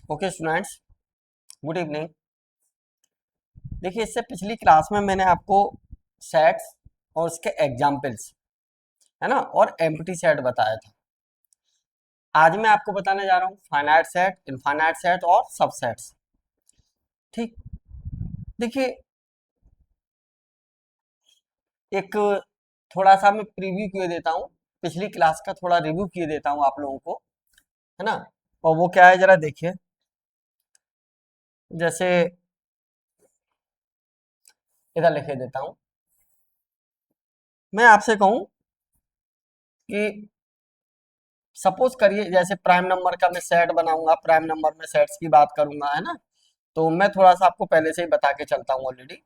Okay students, good evening. देखिए, इससे पिछली क्लास में मैंने आपको सेट्स और उसके एग्जाम्पल्स, है ना, और एम्प्टी सेट बताया था। आज मैं आपको बताने जा रहा हूँ फाइनाइट सेट, इनफाइनाइट सेट और सबसेट्स। ठीक, देखिए, एक थोड़ा सा मैं प्रीव्यू किए देता हूँ, पिछली क्लास का थोड़ा रिव्यू किए देता हूँ आप लोगों को, है ना। और वो क्या है, जरा देखिए। जैसे इधर लिखे देता हूँ। मैं आपसे कहूँ कि सपोज करिए, जैसे प्राइम नंबर का मैं सेट बनाऊंगा, प्राइम नंबर में सेट्स की बात करूंगा, है ना। तो मैं थोड़ा सा आपको पहले से ही बता के चलता हूँ ऑलरेडी।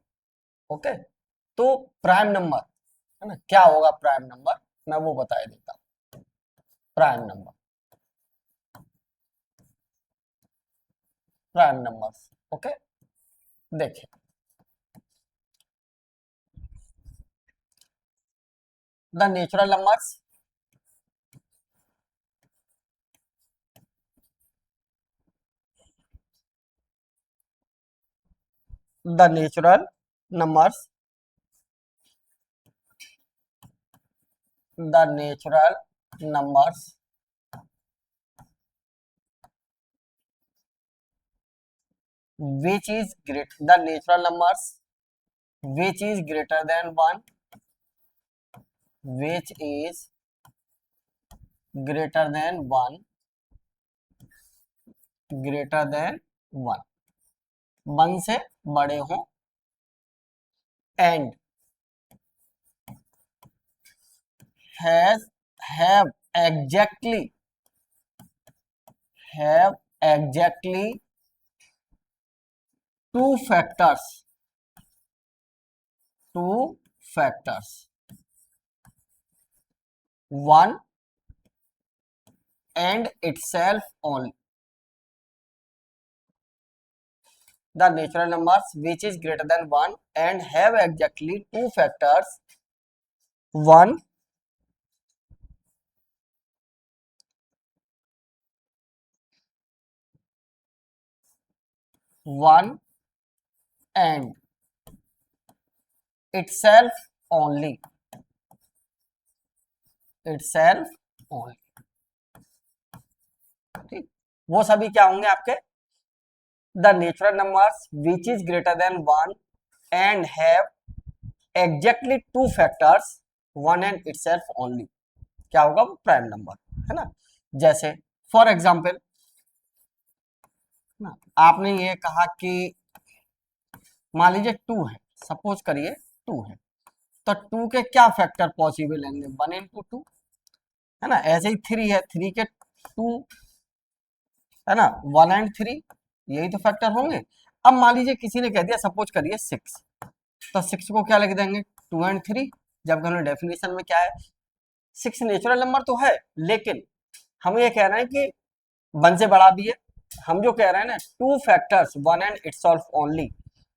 ओके, तो प्राइम नंबर, है ना, क्या होगा प्राइम नंबर, मैं वो बता देता हूँ। Prime number, prime numbers. Okay, देखिए, the natural numbers, the natural numbers, the natural numbers which is great, the natural numbers which is greater than 1, which is greater than 1, greater than 1, 1 से बड़े हों, and has have exactly have exactly two factors, two factors, one and itself only. The natural numbers which is greater than 1 and have exactly two factors, 1 1 and itself only, itself only। ठीक, वो सभी क्या होंगे आपके, the natural numbers which is greater than 1 and have exactly two factors, 1 and itself only. क्या होगा, वो prime number, है ना। जैसे फॉर एग्जाम्पल ना, आपने ये कहा कि मान लीजिए 2 है, सपोज करिए 2 है, तो 2 के क्या फैक्टर पॉसिबल होंगे, 1 इंटू 2, है ना। ऐसे ही 3 है, 3 के 2, है ना, 1 एंड 3, यही तो फैक्टर होंगे। अब मान लीजिए किसी ने कह दिया, सपोज करिए 6, तो 6 को क्या लिख देंगे, 2 एंड 3, जबकि हमने डेफिनेशन में क्या है, 6 नेचुरल नंबर तो है, लेकिन हम ये कह रहे हैं कि 1 से बड़ा भी है। हम जो कह रहे हैं ना, two factors 1 and itself only,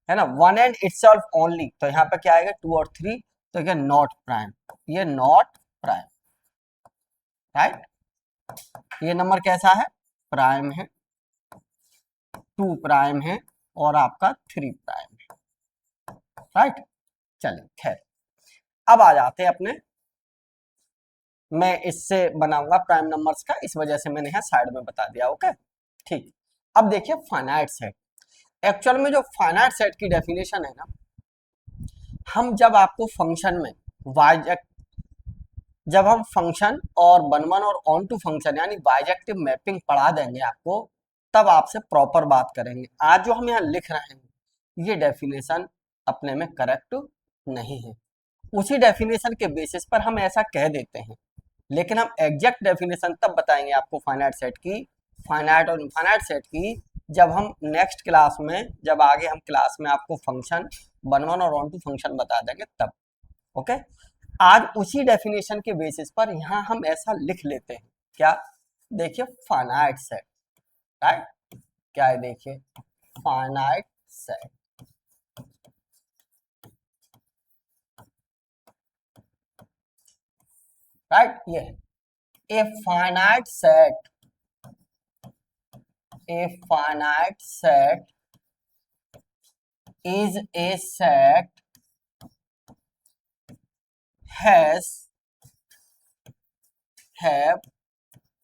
है ना, 1 एंड इटसेल्फ ओनली, तो यहाँ पे क्या आएगा, 2 और 3, तो क्या नॉट प्राइम, ये नॉट प्राइम, राइट। ये नंबर कैसा है, प्राइम है, 2 प्राइम है और आपका 3 प्राइम है, राइट। चलिए खैर, अब आ जाते हैं अपने, मैं इससे बनाऊंगा प्राइम नंबर्स का, इस वजह से मैंने यहाँ साइड में बता दिया। ओके, ठीक। अब देखिए फाइनाइट सेट, एक्चुअल में जो फाइनाइट सेट की डेफिनेशन है ना, हम जब आपको फंक्शन में जब हम फंक्शन और वन वन और ऑन टू फंक्शन यानी बाइजेक्टिव मैपिंग पढ़ा देंगे आपको, तब आपसे प्रॉपर बात करेंगे। आज जो हम यहाँ लिख रहे हैं, ये डेफिनेशन अपने में करेक्ट नहीं है, उसी डेफिनेशन के बेसिस पर हम ऐसा कह देते हैं, लेकिन हम एग्जैक्ट डेफिनेशन तब बताएंगे आपको फाइनाइट सेट की, फाइनाइट और इनफाइनाइट सेट की, जब हम नेक्स्ट क्लास में, जब आगे हम क्लास में आपको फंक्शन वन वन और ऑन टू फंक्शन बता देंगे तब। ओके, आज उसी डेफिनेशन के बेसिस पर यहाँ हम ऐसा लिख लेते हैं, क्या, देखिए फाइनाइट सेट, राइट, क्या है, देखिए फाइनाइट सेट, राइट। ये है ए finite set A finite set is a set has have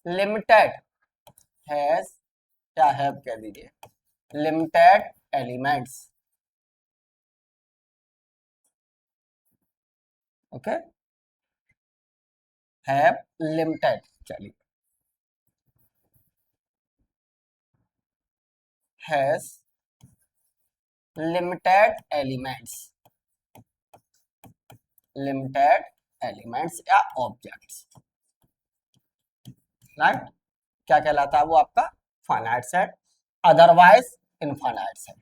limited has या have कह दीजिए limited elements. Okay have limited, चलिए has limited elements या objects, राइट. क्या कहलाता है वो आपका finite set, otherwise infinite set.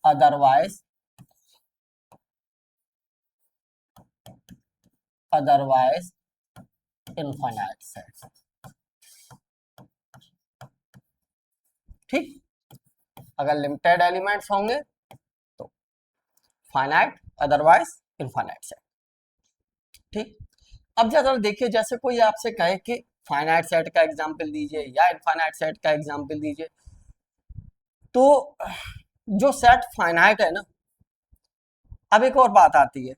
Otherwise infinite set. ठीक, अगर लिमिटेड एलिमेंट्स होंगे तो फाइनाइट, अदरवाइज इनफाइनाइट सेट. ठीक, अब जरा देखिए, जैसे कोई आपसे कहे कि फाइनाइट सेट का एग्जांपल दीजिए या इनफाइनाइट सेट का एग्जांपल दीजिए, तो जो सेट फाइनाइट है ना, अब एक और बात आती है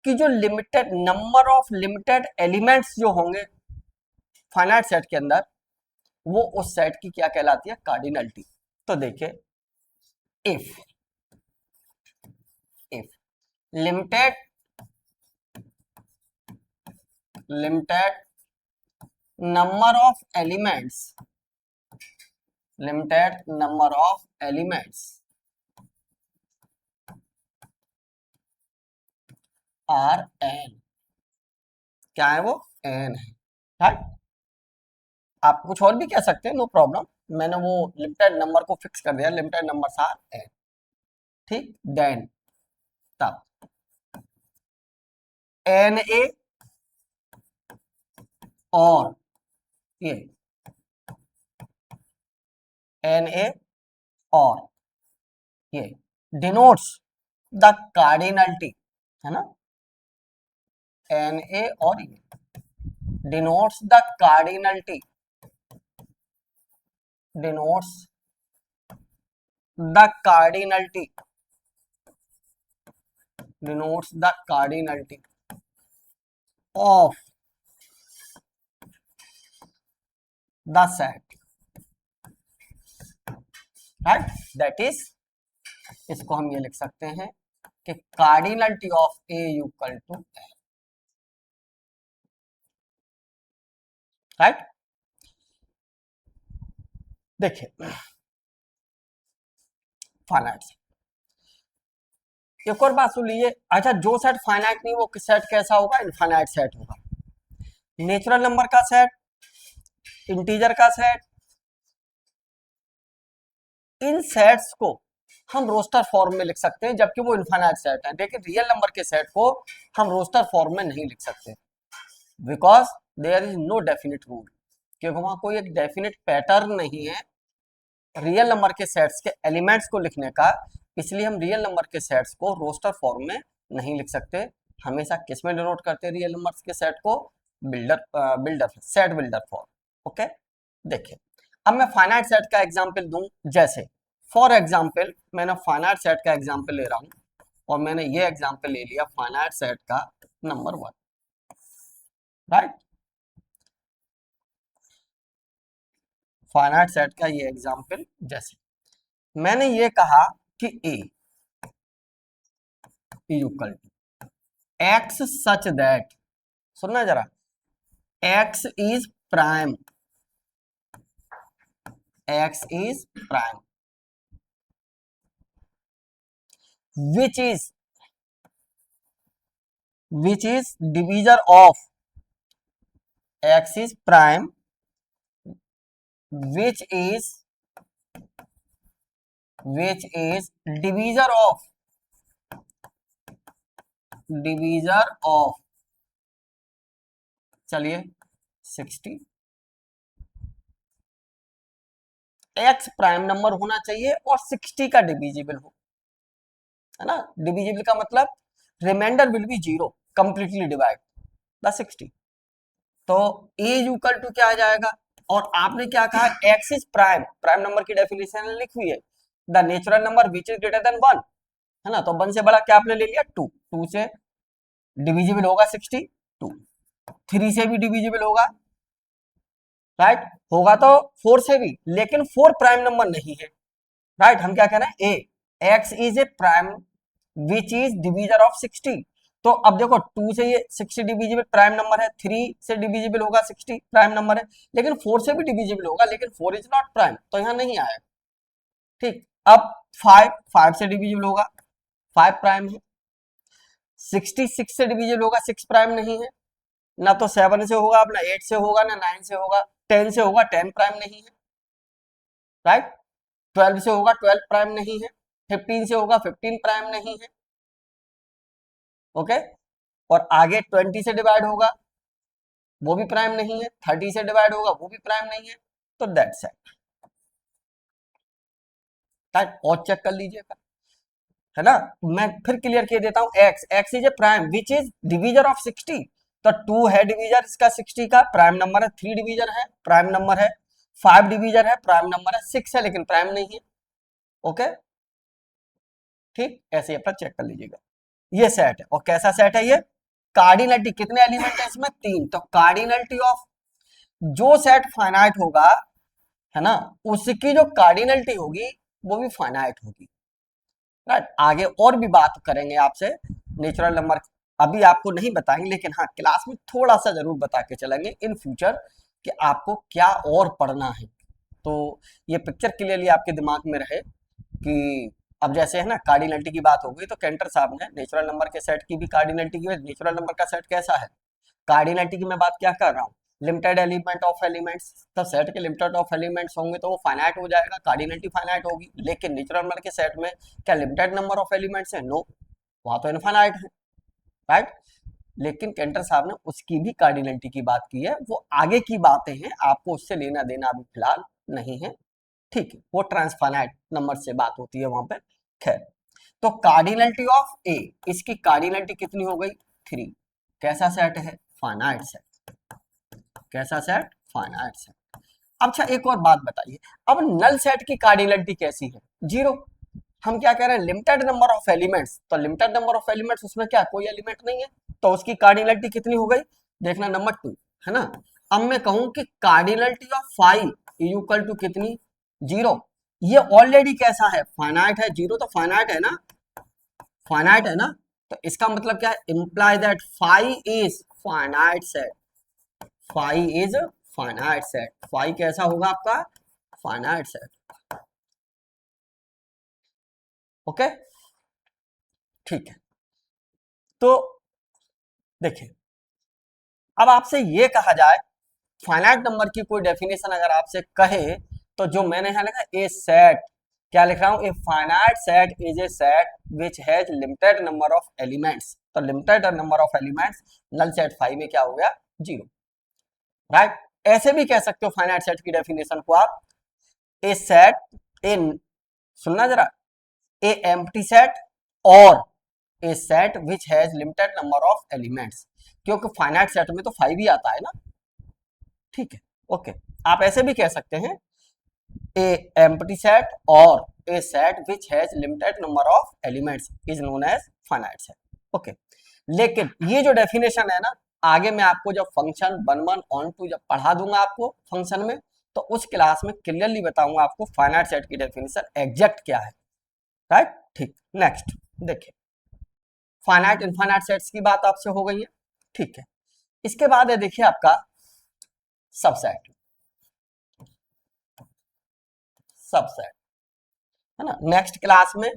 कि जो limited number of limited elements जो होंगे फाइनाइट सेट के अंदर, वो उस सेट की क्या कहलाती है, कार्डिनलिटी. तो देखिए, if limited number of elements are n. क्या है वो, n है, राइट. आप कुछ और भी कह सकते हैं, नो प्रॉब्लम, मैंने वो लिमिटेड नंबर को फिक्स कर दिया, लिमिटेड नंबर्स आर n. ठीक, देन तब na और ये na और ये डिनोट्स द कार्डिनलिटी, है ना. na और ये denotes the cardinality, of the set, right. That is, इसको हम ये लिख सकते हैं कि cardinality of A equal to n, right. देखिए, फाइनाइट सेट, एक और बात सुन लीजिए. अच्छा, जो सेट फाइनाइट नहीं वो सेट कैसा होगा, इनफाइनाइट सेट होगा. नेचुरल नंबर का सेट, इंटीजर का सेट, इन सेट्स को हम रोस्टर फॉर्म में लिख सकते हैं, जबकि वो इनफाइनाइट सेट है. लेकिन रियल नंबर के सेट को हम रोस्टर फॉर्म में नहीं लिख सकते, because there is no definite rule, क्योंकि वहां कोई एक डेफिनेट पैटर्न नहीं है रियल नंबर के सेट्स के एलिमेंट्स को लिखने का. इसलिए हम रियल नंबर के सेट्स को रोस्टर फॉर्म में नहीं लिख सकते. हमेशा किस में डिनोट करते हैं रियल नंबर्स के सेट को, सेट बिल्डर फॉर्म. ओके, देखिए, अब मैं फाइनाइट सेट का एग्जांपल दूं. जैसे फॉर एग्जांपल मैंने फाइनाइट सेट का एग्जांपल ले रहा हूं, और मैंने ये एग्जांपल ले लिया फाइनाइट सेट का नंबर 1, राइट. फाइनाइट सेट का ये एग्जांपल, जैसे मैंने ये कहा कि A equal to x such that, सुनना जरा, x is prime, which is divisor of x is prime, which is divisor of चलिए 60. x प्राइम नंबर होना चाहिए और 60 का डिविजिबल हो, है ना. डिविजिबल का मतलब remainder will be 0, completely divide the 60. तो ए इक्वल टू क्या आ जाएगा, और आपने क्या कहा, x is prime, prime number की डेफिनेशन लिखी हुई है, the natural number which is greater than one, है ना। तो वन से बड़ा क्या आपने ले लिया, टू, टू से डिविजिबल होगा 62, थ्री से भी डिविजिबल होगा, राइट, होगा तो फोर से भी, लेकिन फोर प्राइम नंबर नहीं है, राइट। हम क्या कह रहे हैं, a x is a prime which is divisor of 60। तो अब देखो, टू से ये 60 डिविजिबल प्राइम नंबर है, थ्री से डिविजिबल होगा 60 प्राइम नंबर है, लेकिन फोर से भी डिविजिबल होगा, लेकिन फोर इज नॉट प्राइम, तो यहाँ नहीं आएगा, ठीक। अब फाइव, फाइव से डिविजिबल होगा, फाइव प्राइम है, 66 से डिविजिबल होगा, सिक्स प्राइम नहीं है, ना तो सेवन से होगा, ना एट से होगा, ना नाइन से होगा, टेन से होगा, टेन प्राइम नहीं है, राइट, ट्वेल्व से होगा, ट्वेल्व प्राइम नहीं है, फिफ्टीन से होगा, फिफ्टीन प्राइम नहीं है, ओके। और आगे 20 से डिवाइड होगा, वो भी प्राइम नहीं है, 30 से डिवाइड होगा, वो भी प्राइम नहीं है, तो दैट्स इट, राइट। और चेक कर लीजिएगा, है ना। मैं फिर क्लियर किए देता हूं, x, x is a prime which is divisor of 60, तो टू है डिवीजर इसका 60 का, प्राइम नंबर है, थ्री डिवीजर है, प्राइम नंबर है, फाइव डिवीजर है, प्राइम नंबर है, सिक्स है लेकिन प्राइम नहीं है, ओके, ठीक। ऐसे ही अपना चेक कर लीजिएगा, ये सेट है, और कैसा सेट है ये, कार्डिनलिटी, कितने एलिमेंट है इसमें, तीन, तो कार्डिनलिटी ऑफ जो सेट फाइनाइट होगा, है ना, उसकी जो कार्डिनलिटी होगी वो भी फाइनाइट होगी, राइट। आगे और भी बात करेंगे आपसे नेचुरल नंबर, अभी आपको नहीं बताएंगे, लेकिन हाँ क्लास में थोड़ा सा जरूर बता के चलेंगे इन फ्यूचर कि आपको क्या और पढ़ना है, तो ये पिक्चर क्लियरली आपके दिमाग में रहे कि अब जैसे है ना कार्डिनलिटी की बात हो गई, तो कैंटर साहब ने नेचुरल नंबर के सेट की भी कार्डिनलिटी की, नेचुरल नंबर का सेट कैसा है, कार्डिनलिटी की मैं बात क्या कर रहा हूँ, लिमिटेड एलिमेंट ऑफ एलिमेंट्स, तो सेट के लिमिटेड ऑफ एलिमेंट्स होंगे तो वो फाइनाइट हो जाएगा, कार्डिनलिटी फाइनाइट होगी, लेकिन नेचुरल नंबर के सेट में क्या लिमिटेड नंबर ऑफ एलिमेंट्स है, नो, वहां तो इनफाइनाइट है, राइट। लेकिन कैंटर साहब ने उसकी भी कार्डिनलिटी की बात की है, वो आगे की बातें हैं, आपको उससे लेना देना अभी फिलहाल नहीं है, ठीक है, वो ट्रांसफाइनाइट नंबर से बात होती है वहां पे, खैर। तो कार्डिनलिटी ऑफ ए, इसकी कार्डिनलिटी कितनी हो गई, थ्री, कैसा सेट है, फाइनाइट सेट, कैसा सेट, फाइनाइट सेट। अच्छा एक और बात बताइए, अब नल सेट की कार्डिनलिटी कैसी है, जीरो। हम क्या कह रहे हैं, लिमिटेड नंबर ऑफ एलिमेंट्स, तो लिमिटेड नंबर ऑफ एलिमेंट्स उसमें क्या कोई एलिमेंट नहीं है, तो उसकी कार्डिनलिटी कितनी हो गई, देखना नंबर टू, है ना। अब मैं कहूं कि cardinality of five equal to कितनी, जीरो, ये ऑलरेडी कैसा है, फाइनाइट है, जीरो तो फाइनाइट है ना, फाइनाइट है ना, तो इसका मतलब क्या है, imply that five is finite set, five is finite set, five कैसा होगा आपका, फाइनाइट सेट, ओके, ठीक है। तो देखिए, अब आपसे ये कहा जाए, फाइनाइट नंबर की कोई डेफिनेशन अगर आपसे कहे, तो जो मैंने यहाँ लिखा ए सेट, क्या लिख रहा हूं, a finite set is a set which has limited number of elements, तो limited number of elements, null set five में क्या हो गया, जीरो, राइट। ऐसे भी कह सकते हो फाइनाइट सेट की डेफिनेशन को आप, ए सेट, ए, सुनना जरा, ए एम्प्टी सेट और a set which has limited number of elements, क्योंकि फाइनाइट सेट में तो फाइव ही आता है ना, ठीक है, ओके। आप ऐसे भी कह सकते हैं, ए एम्प्टी सेट और a set which has limited number of elements is known as finite set, okay. लेकिन ये जो डेफिनेशन है ना, आगे मैं आपको जब function one one onto जब पढ़ा दूंगा आपको फंक्शन में, तो उस क्लास में क्लियरली बताऊंगा आपको फाइनाइट सेट की डेफिनेशन एग्जैक्ट क्या है, राइट, ठीक। नेक्स्ट देखिए, फाइनाइट इनफाइनाइट सेट्स की बात आपसे हो गई है, ठीक है। इसके बाद है देखिए आपका सबसेट, सबसेट, है ना। नेक्स्ट क्लास में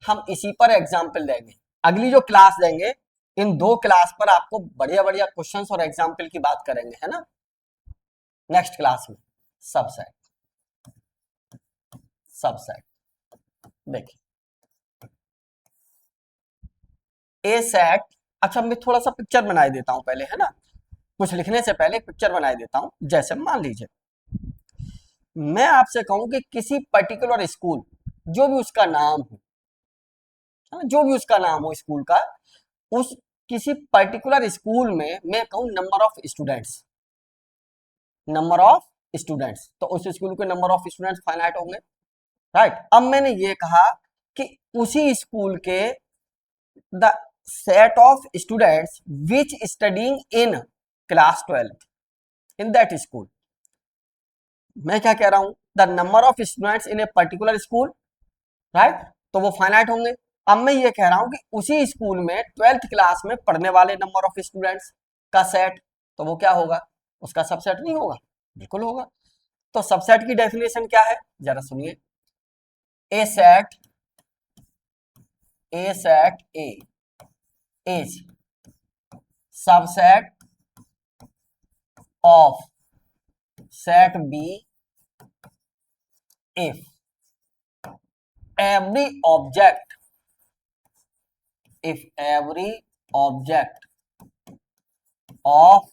हम इसी पर एग्जाम्पल देंगे, अगली जो क्लास देंगे, इन दो क्लास पर आपको बढ़िया बढ़िया क्वेश्चंस और एग्जाम्पल की बात करेंगे, है ना, नेक्स्ट क्लास में। सबसेट, सबसेट देखिए, ए सेट, अच्छा मैं थोड़ा सा पिक्चर बनाई देता हूं पहले, है ना, कुछ लिखने से पहले पिक्चर बनाई देता हूं। जैसे मान लीजिए मैं आपसे कहूं कि किसी पर्टिकुलर स्कूल, जो भी उसका नाम हो, है ना, जो भी उसका नाम हो स्कूल का, उस किसी पर्टिकुलर स्कूल में मैं कहूं number of students, number of students, तो उस स्कूल के नंबर ऑफ स्टूडेंट्स फाइनाइट होंगे, राइट। अब मैंने ये कहा कि उसी स्कूल के the set of students which studying in class 12 in that school, मैं क्या कह रहा हूं, the number of students in a particular school, right, तो वो फाइनाइट होंगे। अब मैं ये कह रहा हूं कि उसी स्कूल में 12th क्लास में पढ़ने वाले नंबर ऑफ स्टूडेंट्स का सेट, तो वो क्या होगा, उसका सबसेट नहीं होगा, बिल्कुल होगा। तो सबसेट की डेफिनेशन क्या है, जरा सुनिए, a set, a is subset of set B if every object if every object of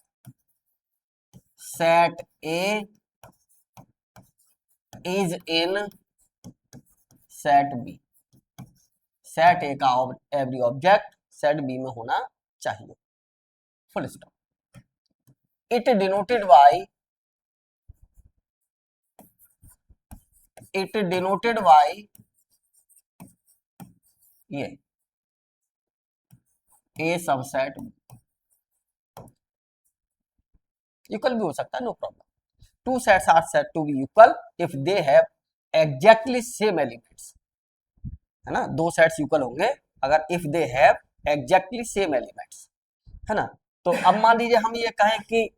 set A is in set B, set A का एवरी ऑब्जेक्ट सेट बी में होना चाहिए, full stop. It denoted by ये A subset equal भी हो सकता है, no problem. Two sets are said to be equal if they have exactly same elements, है ना, दो सेट्स इक्वल होंगे अगर if they have exactly same elements, है ना। तो अब मान लीजिए हम ये कहें कि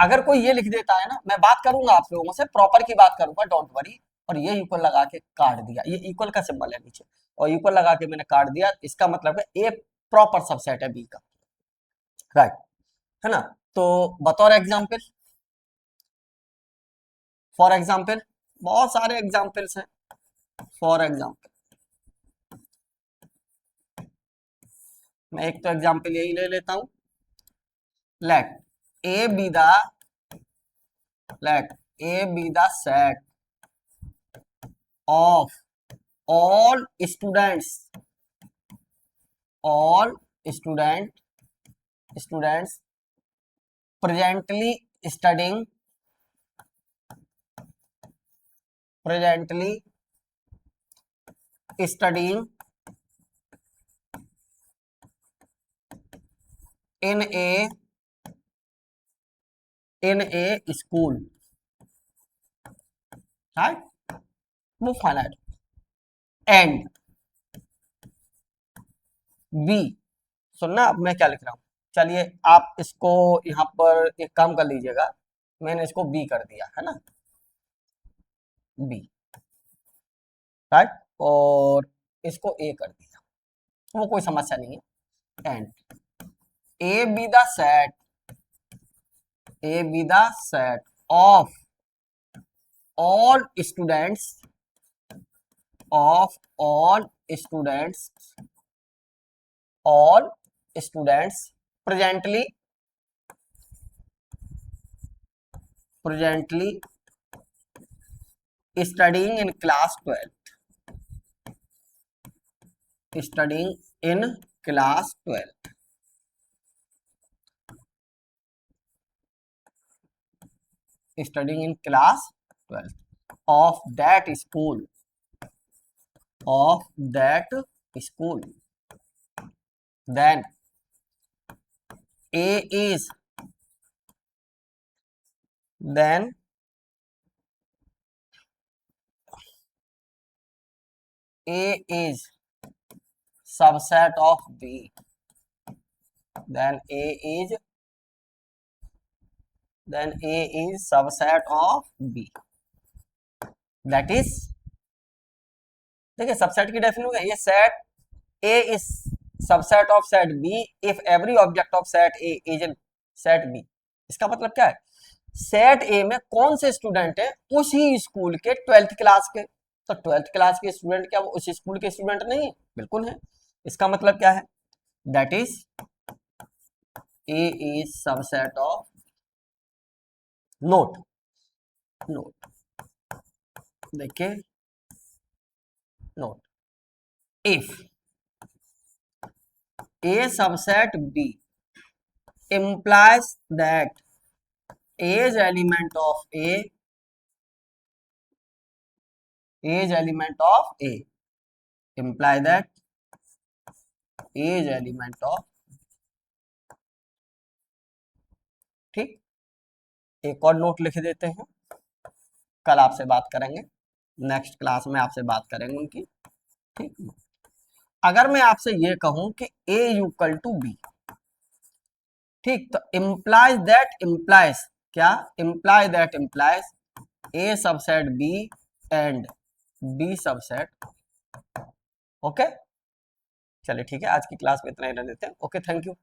अगर कोई ये लिख देता है ना, मैं बात करूंगा आप लोगों से प्रॉपर की बात करूंगा, डोंट वरी, और ये इक्वल लगा के काट दिया, ये इक्वल का सिंबल है नीचे, और इक्वल लगा के मैंने काट दिया, इसका मतलब है ए प्रॉपर सबसेट है बी का, राइट, है ना। तो बतौर एग्जाम्पल, फॉर एग्जाम्पल, बहुत सारे एग्जाम्पल्स हैं, फॉर एग्जाम्पल मैं एक तो एग्जाम्पल यही ले लेता हूं, let A be the set of all students all students presently studying presently studying in a school, right, वो फाइनाइट, एंड बी, सुनना अब मैं क्या लिख रहा हूं, चलिए आप इसको यहां पर एक काम कर लीजिएगा, मैंने इसको बी कर दिया है ना, बी, राइट, और इसको ए कर दिया, वो कोई समस्या नहीं है, and A be the set of all students of all students presently studying in class 12 studying in class 12 studying in class 12 of that school then A is then A is subset of B, then A is subset of B, that is, देखिए subset की definition है, ये set A is subset of set B if every object of set A is in set B, इसका मतलब क्या है, set ए में कौन से स्टूडेंट है, उसी स्कूल के 12th क्लास के, तो 12th क्लास के स्टूडेंट क्या वो उस स्कूल के स्टूडेंट नहीं, बिल्कुल है, इसका मतलब क्या है, that is a is subset of, note देखिए, note if A subset B implies that each element of a, each element of a imply that each element of, ठीक, एक और नोट लिख देते हैं, कल आपसे बात करेंगे, नेक्स्ट क्लास में आपसे बात करेंगे उनकी, ठीक। अगर मैं आपसे ये कहूं कि ए इक्वल टू बी, ठीक, तो इम्प्लाइज दैट इम्प्लाइज क्या, imply that implies A subset B and B subset, okay. चलिए ठीक है, आज की क्लास में इतना ही रहने देते हैं। Okay, thank you.